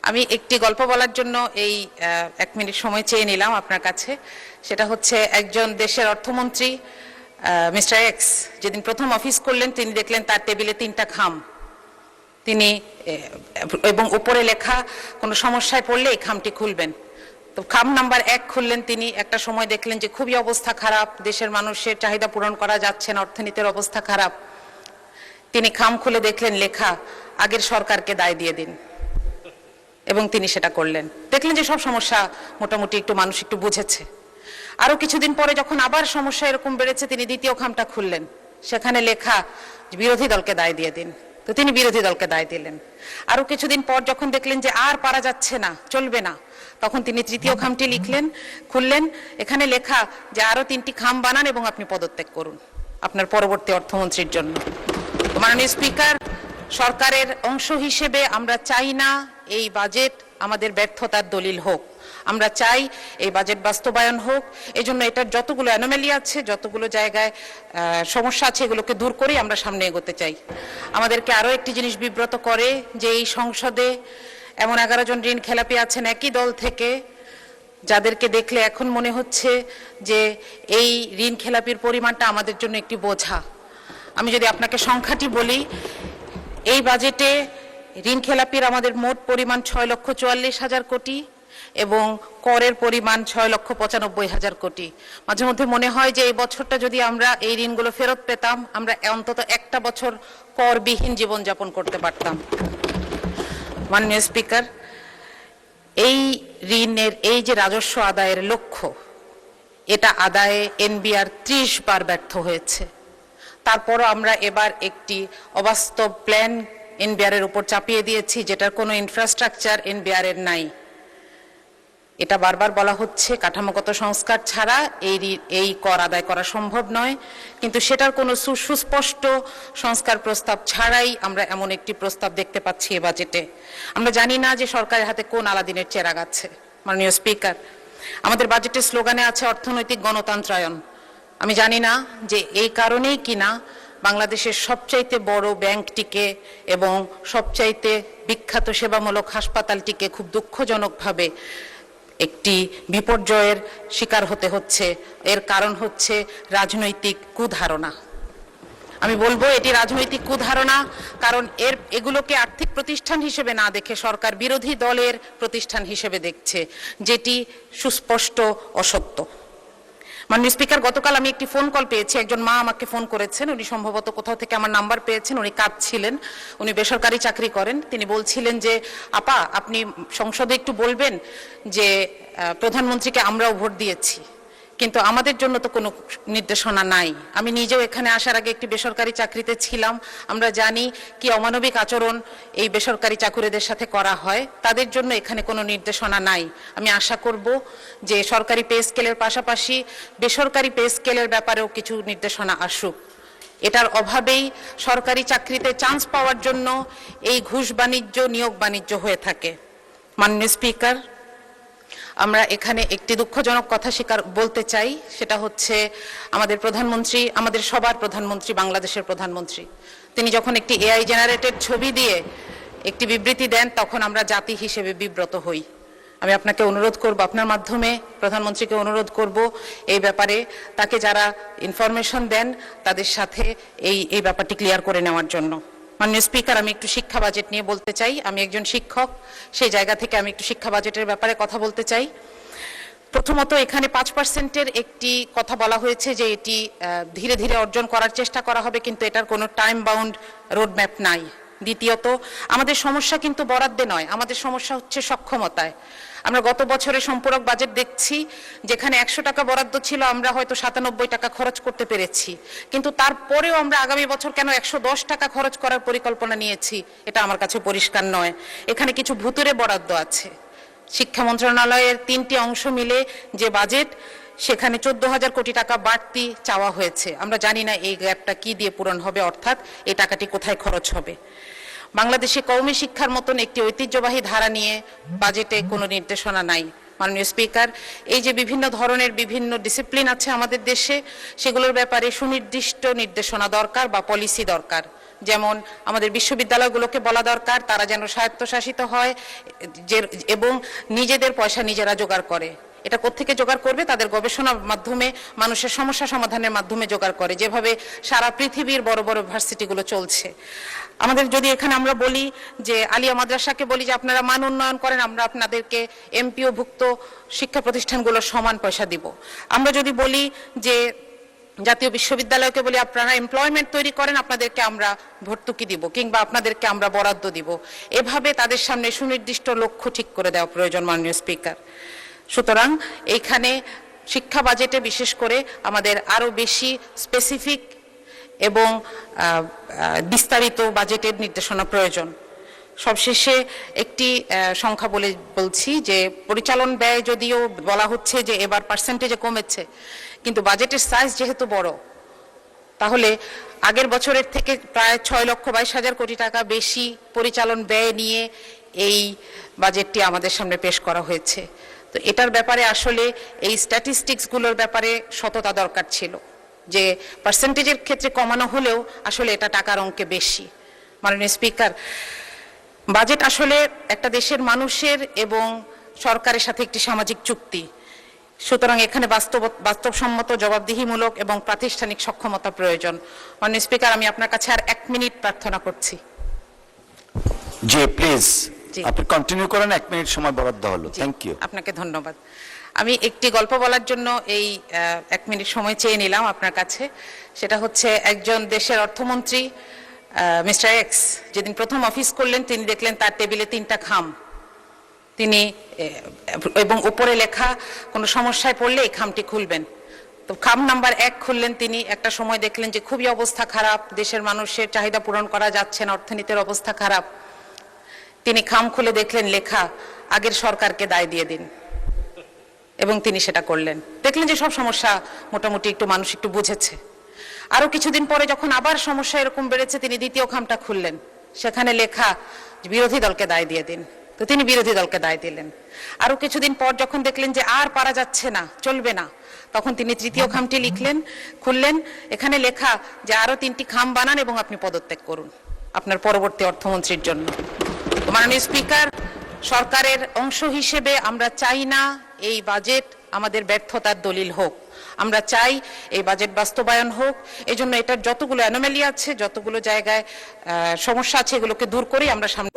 আমি একটি গল্প বলার জন্য এই 1 মিনিট সময় চেয়ে নিলাম আপনার কাছে। সেটা হচ্ছে একজন দেশের অর্থমন্ত্রী মিস্টার এক্স যেদিন প্রথম অফিস করলেন তিনি দেখলেন তার টেবিলে 3টা খাম। তিনি এবং উপরে লেখা কোনো সমস্যায় পড়লে এই খামটি খুলবেন। তো খাম নাম্বার 1 খুললেন তিনি। একটা সময় দেখলেন যে খুবই অবস্থা খারাপ, দেশের মানুষের চাহিদা পূরণ করা যাচ্ছে না, অর্থনীতির অবস্থা খারাপ। তিনি খাম খুলে দেখলেন লেখা আগের সরকারকে দায় দিয়ে দিন, এবং তিনি সেটা করলেন। দেখলেন যে সব সমস্যা মোটামুটি একটু মানুষ একটু বুঝেছে। আরো কিছুদিন পরে যখন আবার সমস্যা এরকম বেড়েছে তিনি দ্বিতীয় খামটা খুললেন, সেখানে লেখা বিরোধী দলকে দায় দিয়ে দিন। তো তিনি বিরোধী দলকে দায় দিলেন। আরো কিছুদিন পর যখন দেখলেন যে আর পারা যাচ্ছে না, চলবে না, তখন তিনি তৃতীয় খামটি খুললেন। এখানে লেখা যে আরো 3টি খাম বানান এবং আপনি পদত্যাগ করুন আপনার পরবর্তী অর্থমন্ত্রীর জন্য। মাননীয় স্পিকার, সরকারের অংশ হিসেবে আমরা চাই না এই বাজেট আমাদের ব্যর্থতার দলিল হোক। আমরা চাই এই বাজেট বাস্তবায়ন হোক। এজন্য এটার যতগুলো অ্যানোমালি আছে, যতগুলো জায়গায় সমস্যা আছে, এগুলোকে দূর করেই আমরা সামনে এগোতে চাই। আমাদেরকে আরো একটি জিনিস বিব্রত করে যে এই সংসদে এমন 11 জন ঋণ খেলাপি আছেন একই দল থেকে, যাদেরকে দেখলে এখন মনে হচ্ছে যে এই ঋণ খেলাপির পরিমাণটা আমাদের জন্য একটি বোঝা। আমি যদি আপনাকে সংখ্যাটি বলি, এই বাজেটে ঋণ খেলাপির আমাদের মোট পরিমাণ 6,44,000 কোটি এবং করের পরিমাণ 6,95,000 কোটি। মাঝে মধ্যে মনে হয় যে এই বছরটা যদি আমরা এই ঋণগুলো ফেরত পেতাম, আমরা অন্তত একটা বছর করবিহীন জীবনযাপন করতে পারতাম। মাননীয় স্পিকার, এই ঋণের এই যে রাজস্ব আদায়ের লক্ষ্য, এটা আদায়ে এনবিআর 30 বার ব্যর্থ হয়েছে। তারপরও আমরা এবার একটি অবাস্তব প্ল্যান এনবিআর এর উপর চাপিয়ে দিয়েছি, যেটার কোনো ইনফ্রাস্ট্রাকচার এনবিআর এর নাই। এটা বারবার বলা হচ্ছে কাঠামোগত সংস্কার ছাড়া এই কর আদায় করা সম্ভব নয়, কিন্তু সেটার কোনো সুস্পষ্ট সংস্কার প্রস্তাব ছাড়াই আমরা এমন একটি প্রস্তাব দেখতে পাচ্ছি এ বাজেটে। আমরা জানি না যে সরকারের হাতে কোন আলাদিনের চেরাগ আছে। মাননীয় স্পিকার, আমাদের বাজেটের স্লোগানে আছে অর্থনৈতিক গণতন্ত্রায়ন। আমি জানি না যে এই কারণেই কিনা বাংলাদেশের সবচাইতে বড় ব্যাংকটিকে এবং সবচাইতে বিখ্যাত সেবামূলক হাসপাতালটিকে খুব দুঃখজনকভাবে একটি বিপর্যয়ের শিকার হতে হচ্ছে। এর কারণ হচ্ছে রাজনৈতিক কুধারণা। আমি বলবো এটি রাজনৈতিক কুধারণা, কারণ এগুলোকে আর্থিক প্রতিষ্ঠান হিসেবে না দেখে সরকার বিরোধী দলের প্রতিষ্ঠান হিসেবে দেখছে, যেটি সুস্পষ্ট অসত্য। মাননীয় স্পিকার, গতকাল আমি একটি ফোন কল পেয়েছি। একজন মা আমাকে ফোন করেছেন। উনি সম্ভবত কোথাও থেকে আমার নাম্বার পেয়েছেন। উনি কাঁদছিলেন। উনি বেসরকারি চাকরি করেন। তিনি বলছিলেন যে আপা, আপনি সংসদে একটু বলবেন যে প্রধানমন্ত্রীকে আমরাও ভোট দিয়েছি, কিন্তু আমাদের জন্য তো কোনো নির্দেশনা নাই। আমি নিজেও এখানে আসার আগে একটি বেসরকারি চাকরিতে ছিলাম। আমরা জানি কি অমানবিক আচরণ এই বেসরকারি চাকুরিদের সাথে করা হয়। তাদের জন্য এখানে কোনো নির্দেশনা নাই। আমি আশা করব যে সরকারি পে স্কেলের পাশাপাশি বেসরকারি পে স্কেলের ব্যাপারেও কিছু নির্দেশনা আসুক। এটার অভাবেই সরকারি চাকরিতে চান্স পাওয়ার জন্য এই ঘুষ বাণিজ্য, নিয়োগ বাণিজ্য হয়ে থাকে। মাননীয় স্পিকার, আমরা এখানে একটি দুঃখজনক কথা বলতে চাই। সেটা হচ্ছে আমাদের প্রধানমন্ত্রী, আমাদের সবার প্রধানমন্ত্রী, বাংলাদেশের প্রধানমন্ত্রী, তিনি যখন একটি এআই জেনারেটেড ছবি দিয়ে একটি বিবৃতি দেন, তখন আমরা জাতি হিসেবে বিব্রত হই। আমি আপনাকে অনুরোধ করব, আপনার মাধ্যমে প্রধানমন্ত্রীকে অনুরোধ করব এই ব্যাপারে তাকে যারা ইনফরমেশন দেন তাদের সাথে এই ব্যাপারটি ক্লিয়ার করে নেওয়ার জন্য। মাননীয় স্পিকার, আমি একটু শিক্ষা বাজেট নিয়ে বলতে চাই। আমি একজন শিক্ষক, সেই জায়গা থেকে আমি একটু শিক্ষা বাজেটের ব্যাপারে কথা বলতে চাই। প্রথমত, এখানে 5%-এর একটি কথা বলা হয়েছে যে এটি ধীরে ধীরে অর্জন করার চেষ্টা করা হবে, কিন্তু এটার কোনো টাইম বাউন্ড রোডম্যাপ নাই। দ্বিতীয়ত, আমাদের সমস্যা কিন্তু বরাদ্দে নয়, আমাদের সমস্যা হচ্ছে সক্ষমতায়। আমরা গত বছরের সম্পূরক বাজেট দেখছি, যেখানে 100 টাকা বরাদ্দ ছিল, আমরা হয়তো 97 টাকা খরচ করতে পেরেছি, কিন্তু তারপরেও আমরা আগামী বছর কেন 110 টাকা খরচ করার পরিকল্পনা নিয়েছি, এটা আমার কাছে পরিষ্কার নয়। এখানে কিছু ভুতুরে বরাদ্দ আছে। শিক্ষা মন্ত্রণালয়ের 3টি অংশ মিলে যে বাজেট, সেখানে 14,000 কোটি টাকা বাড়তি চাওয়া হয়েছে। আমরা জানি না এই গ্যাপটা কি দিয়ে পূরণ হবে, অর্থাৎ এই টাকাটি কোথায় খরচ হবে। বাংলাদেশে কওমি শিক্ষার মতন একটি ঐতিহ্যবাহী ধারা নিয়ে বাজেটে কোনো নির্দেশনা নাই। মাননীয় স্পিকার, এই যে বিভিন্ন ধরনের বিভিন্ন ডিসিপ্লিন আছে আমাদের দেশে, সেগুলোর ব্যাপারে সুনির্দিষ্ট নির্দেশনা দরকার বা পলিসি দরকার। যেমন আমাদের বিশ্ববিদ্যালয়গুলোকে বলা দরকার তারা যেন স্বায়ত্তশাসিত হয় এবং নিজেদের পয়সা নিজেরা জোগাড় করে। এটা কোত্থেকে জোগাড় করবে? তাদের গবেষণার মাধ্যমে, মানুষের সমস্যা সমাধানের মাধ্যমে জোগাড় করে, যেভাবে সারা পৃথিবীর বড় বড় ভার্সিটিগুলো চলছে। আমাদের যদি এখানে আমরা বলি যে আলিয়া মাদ্রাসাকে বলি যে আপনারা মান উন্নয়ন করেন, আমরা আপনাদেরকে এমপিও ভুক্ত শিক্ষা প্রতিষ্ঠানগুলোর সমান পয়সা দিব। আমরা যদি বলি যে জাতীয় বিশ্ববিদ্যালয়কে বলি আপনারা এমপ্লয়মেন্ট তৈরি করেন, আপনাদেরকে আমরা ভর্তুকি দিব কিংবা আপনাদেরকে আমরা বরাদ্দ দিব। এভাবে তাদের সামনে সুনির্দিষ্ট লক্ষ্য ঠিক করে দেওয়া প্রয়োজন, মাননীয় স্পিকার। সুতরাং এইখানে শিক্ষা বাজেটে বিশেষ করে আমাদের আরো বেশি স্পেসিফিক এবং বিস্তারিত বাজেটের নির্দেশনা প্রয়োজন। সবশেষে একটি সংখ্যা বলছি যে পরিচালন ব্যয় যদিও বলা হচ্ছে যে এবার পার্সেন্টেজে কমেছে, কিন্তু বাজেটের সাইজ যেহেতু বড়, তাহলে আগের বছরের থেকে প্রায় 6,22,000 কোটি টাকা বেশি পরিচালন ব্যয় নিয়ে এই বাজেটটি আমাদের সামনে পেশ করা হয়েছে। তো এটার ব্যাপারে আসলে এই স্ট্যাটিস্টিক্সগুলোর ব্যাপারে সততা দরকার ছিল, যে পার্সেন্টেজের ক্ষেত্রে কমানো হলেও আসলে এটা টাকার অঙ্কে বেশি। মাননীয় স্পিকার, বাজেট আসলে একটা দেশের মানুষের এবং সরকারের সাথে একটি সামাজিক চুক্তি। সুতরাং এখানে বাস্তবসম্মত, জবাবদিহিমূলক এবং প্রাতিষ্ঠানিক সক্ষমতা প্রয়োজন। মাননীয় স্পিকার, আমি আপনার কাছে আর 1 মিনিট প্রার্থনা করছি। জি প্লিজ, আপনি কন্টিনিউ করেন, 1 মিনিট সময় বরাদ্দ হলো। Thank you. আপনাকে ধন্যবাদ। আমি একটি গল্প বলার জন্য এই 1 মিনিট সময় চেয়ে নিলাম আপনার কাছে। সেটা হচ্ছে একজন দেশের অর্থমন্ত্রী মিস্টার এক্স যেদিন প্রথম অফিস করলেন, তিনি দেখলেন তার টেবিলে 3টা খাম, তিনি এবং উপরে লেখা কোনো সমস্যায় পড়লে এই খামটি খুলবেন। তো খাম নাম্বার 1 খুললেন তিনি। একটা সময় দেখলেন যে খুবই অবস্থা খারাপ, দেশের মানুষের চাহিদা পূরণ করা যাচ্ছে না, অর্থনীতির অবস্থা খারাপ। তিনি খাম খুলে দেখলেন লেখা আগের সরকারকে দায় দিয়ে দিন, এবং তিনি সেটা করলেন। দেখলেন যে সব সমস্যা মোটামুটি মানুষ একটু বুঝেছে। আরো কিছুদিন পরে যখন আবার সমস্যা এরকম বেড়েছে, তিনি দ্বিতীয় খামটা খুললেন, সেখানে লেখা বিরোধী দলকে দায় দিয়ে দিন। তো তিনি বিরোধী দলকে দায় দিলেন। আরো কিছুদিন পর যখন দেখলেন যে আর পারা যাচ্ছে না, চলবে না, তখন তিনি তৃতীয় খামটি খুললেন, এখানে লেখা যে আরো 3টি খাম বানান এবং আপনি পদত্যাগ করুন আপনার পরবর্তী অর্থমন্ত্রীর জন্য। মাননীয় স্পিকার, সরকারের অংশ হিসেবে আমরা চাই না এই বাজেট আমাদের ব্যর্থতার দলিল হোক। আমরা চাই এই বাজেট বাস্তবায়ন হোক। এজন্য এটার যতগুলো অ্যানোমালি আছে, যতগুলো জায়গায় সমস্যা আছে, এগুলোকে দূর করেই আমরা সামনে